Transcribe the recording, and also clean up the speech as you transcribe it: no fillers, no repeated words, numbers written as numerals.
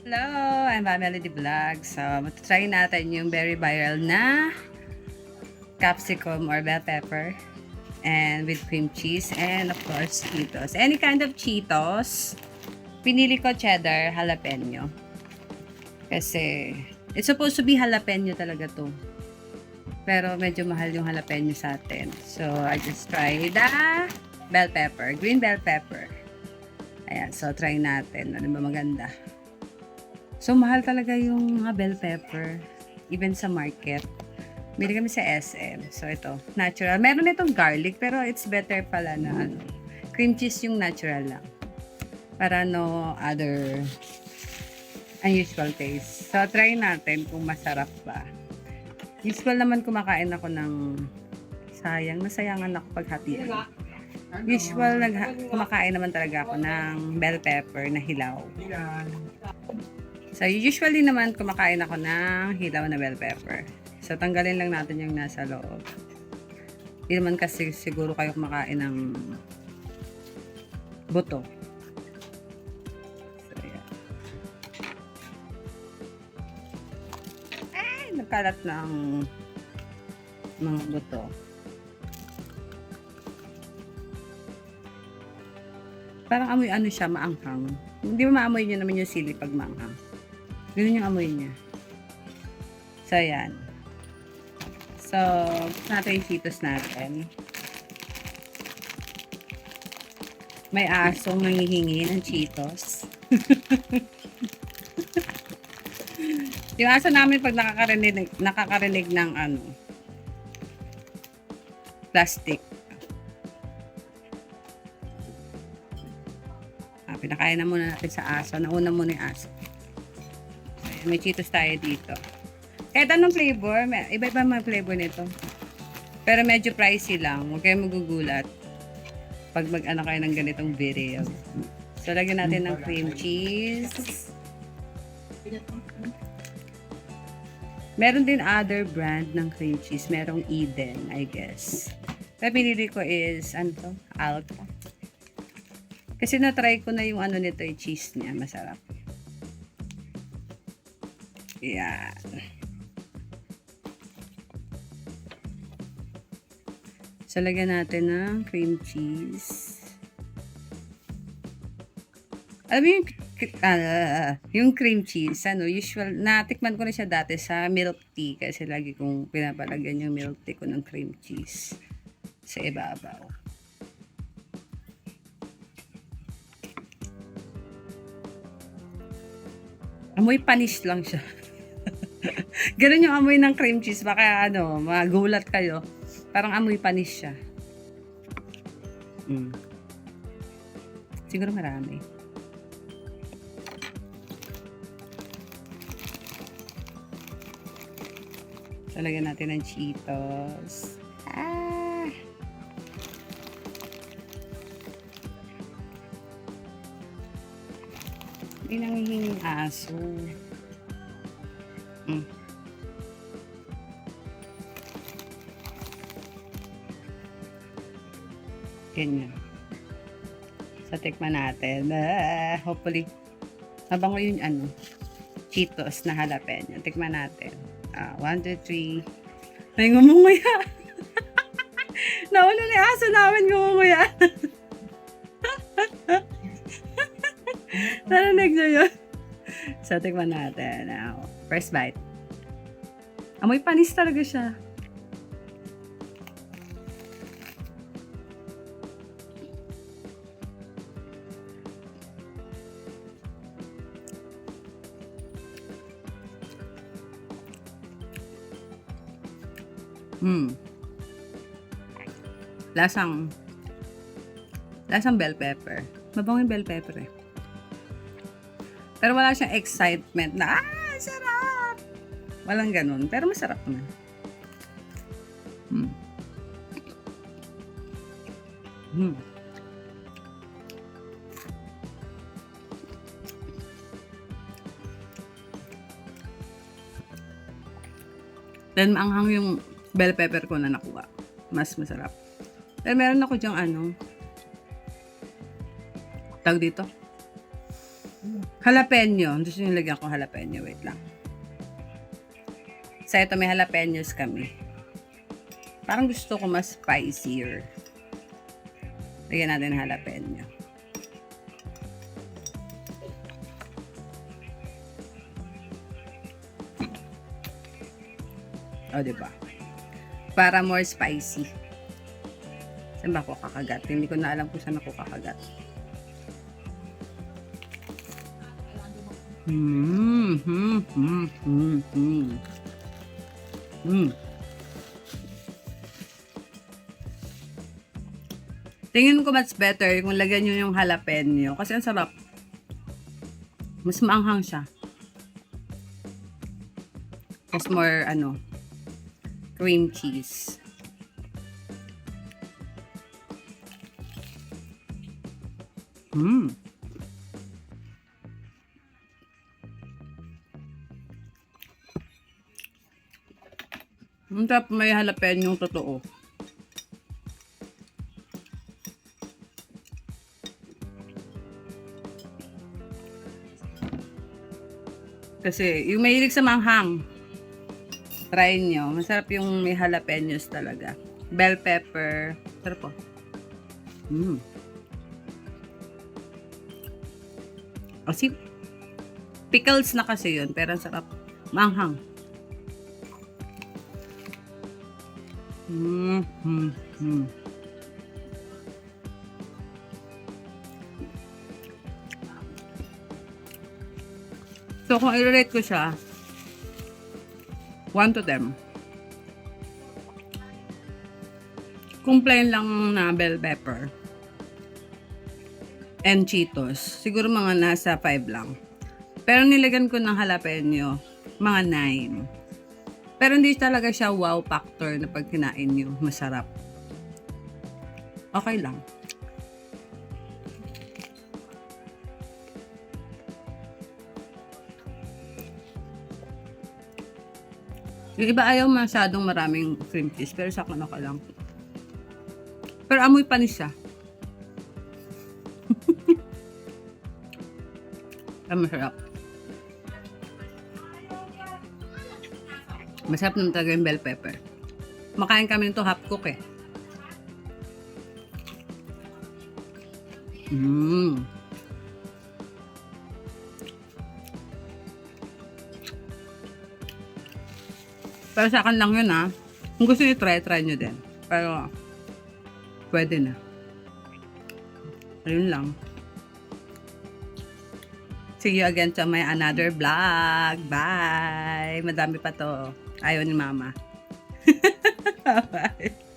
Hello! I'm Melody Vlog. So, matutry natin yung very viral na capsicum or bell pepper and with cream cheese and of course Cheetos. Any kind of Cheetos. Pinili ko cheddar, jalapeno. Kasi it's supposed to be jalapeno talaga to. Pero medyo mahal yung jalapeno sa atin. So, I just tried the bell pepper, green bell pepper. Ayan, so try natin. Ano ba maganda? So, mahal talaga yung mga bell pepper. Even sa market. Bili kami sa SM. So, ito. Natural. Meron itong garlic, pero it's better pala na cream cheese yung natural lang. Para no other unusual taste. So, try natin kung masarap ba. Usual naman kumakain ako ng sayang. Nasayangan ako paghatian. Usual, kumakain naman talaga ako ng bell pepper na hilaw. So, usually naman kumakain ako ng hilaw na bell pepper. So, tanggalin lang natin yung nasa loob. Hindi naman kasi siguro kayo kumakain ng buto. So, yan. Ay, nagkalat ng mga buto. Parang amoy ano siya, maanghang. Hindi mo maamoy nyo naman yung sili pag maanghang. Ganun yung amoy niya. So, yan. So, natin yung Cheetos natin. May asong nangihingi ng Cheetos. Yung aso namin pag nakakarinig ng plastic. Pinakain na muna natin sa aso. Nauna muna yung aso. Ayan, may Cheetos tayo dito. Kahit anong flavor, iba-iba mga flavor nito. Pero medyo pricey lang. Huwag kayong magugulat pag mag-ano kayo ng ganitong video. So, lagyan natin ng cream cheese. Meron din other brand ng cream cheese. Merong Eden, I guess. Pero pinili ko is, ano to? Alta. Kasi na-try ko na yung ano nito, yung cheese niya. Masarap. Yan. So, lagyan natin ng cream cheese. Alam mo yung cream cheese, usual, natikman ko na siya dati sa milk tea. Kasi lagi kong pinapalagyan yung milk tea ko ng cream cheese sa ibabaw. Amoy panis lang siya. Ganun yung amoy ng cream cheese. Baka magulat kayo. Parang amoy panis siya. Siguro marami. So, lagyan natin ng Cheetos. Hindi nangihinging aso. Ganyan. So, tikman natin. Hopefully, mabango yung Cheetos na jalapeno. Tikman natin. 1, 2, 3. Ay, ngumunguya. Nauna na yung aso namin ngumunguya. Narinig nyo yun? So, tikman natin. First bite. Amoy panis talaga siya. Lasang bell pepper. Mabango yung bell pepper eh. Pero wala siyang excitement na, sarap! Walang ganun. Pero masarap naman. Then, maanghang yung bell pepper ko na nakuha. Mas masarap. Pero meron ako dyang tawag dito. Jalapeno. Gusto nyo lagyan ko jalapeno. Wait lang. Sa ito may jalapenos kami. Parang gusto ko mas spicier. Lagyan natin ng jalapeno. O, diba? Para more spicy. Saan ba ako kakagat? Hindi ko na alam kung saan ako kakagat. Tingin ko much better kung lagyan nyo yung jalapeno. Kasi ang sarap. Mas maanghang siya. Mas more, cream cheese. Ang sarap may jalapeno yung totoo. Kasi yung mahilig sa manghang, try nyo. Masarap yung may jalapenos talaga. Bell pepper. Sarap po. Kasi pickles na kasi yun, pero ang sarap. Manghang. So, kung i-rate ko siya, 1 to 10. Kung plain lang na bell pepper and Cheetos, siguro mga nasa 5 lang. Pero nilagyan ko ng jalapeno, mga 9. Pero hindi talaga siya wow factor na pag kinain nyo, masarap. Okay lang. Yung iba ayaw masyadong maraming cream cheese, pero sa akin okay lang. Pero amoy panis siya. Ang masarap. Masarap naman talaga yung bell pepper. Makain kami nito half cook eh. Pero sa akin lang yun Kung gusto nyo try nyo din. Pero, pwede na. Ayun lang. See you again to my another vlog. Bye! Madami pa to. Ayaw ni mama. Bye!